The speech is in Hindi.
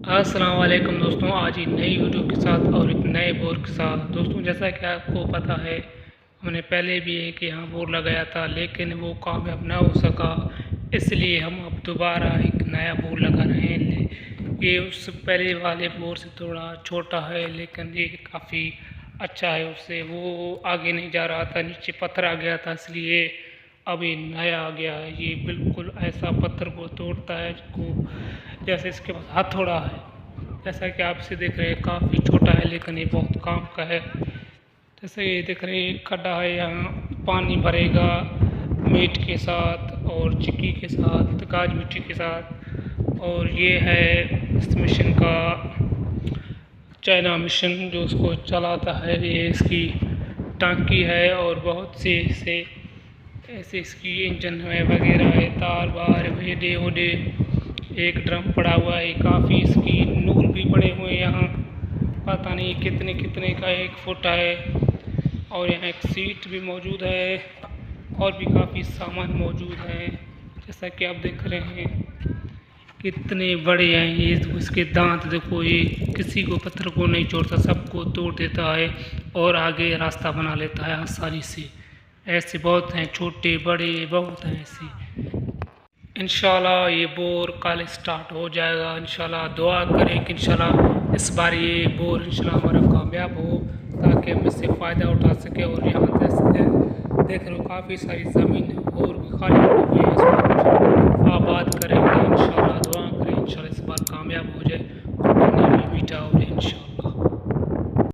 अस्सलाम वालेकुम दोस्तों, आज ही नई वीडियो के साथ और एक नए बोर के साथ। दोस्तों, जैसा कि आपको पता है, हमने पहले भी एक यहाँ बोर लगाया था लेकिन वो कामयाब ना हो सका। इसलिए हम अब दोबारा एक नया बोर लगा रहे हैं। ये उस पहले वाले बोर से थोड़ा छोटा है लेकिन ये काफ़ी अच्छा है। उससे वो आगे नहीं जा रहा था, नीचे पत्थर आ गया था, इसलिए अब ये नया आ गया है। ये बिल्कुल ऐसा पत्थर को तोड़ता है जिसको जैसे इसके पास हथौड़ा है। जैसा कि आप इसे देख रहे हैं, काफ़ी छोटा है लेकिन ये बहुत काम का है। जैसे ये देख रहे हैं, खड्डा है, यहाँ पानी भरेगा मीट के साथ और चिक्की के साथ, गाज मिट्टी के साथ। और ये है इस मिशन का चाइना मिशन जो उसको चलाता है। ये इसकी टांकी है और बहुत से ऐसे इसकी इंजन है वगैरह है, तार बार वेडे वोडे। एक ड्रम पड़ा हुआ है, काफ़ी इसकी नूल भी पड़े हुए हैं यहाँ, पता नहीं कितने कितने का 1 फुट है। और यहाँ एक सीट भी मौजूद है और भी काफ़ी सामान मौजूद है। जैसा कि आप देख रहे हैं कितने बड़े हैं ये। उसके दांत देखो, ये किसी को पत्थर को नहीं छोड़ता, सबको तोड़ देता है और आगे रास्ता बना लेता है आसानी से। ऐसे बहुत हैं, छोटे बड़े बहुत हैं ऐसे। इंशाल्लाह ये बोर कल स्टार्ट हो जाएगा। इंशाल्लाह दुआ करें कि इंशाल्लाह इस बार ये बोर इंशाल्लाह हमारा कामयाब हो, ताकि हम इससे फ़ायदा उठा सकें। और यहाँ देख रहे हो काफ़ी सारी ज़मीन और भी खाली पड़ी हुई है, इसको आबाद करेंगे इंशाल्लाह। दुआ करें इंशाल्लाह इस बार कामयाब हो जाए।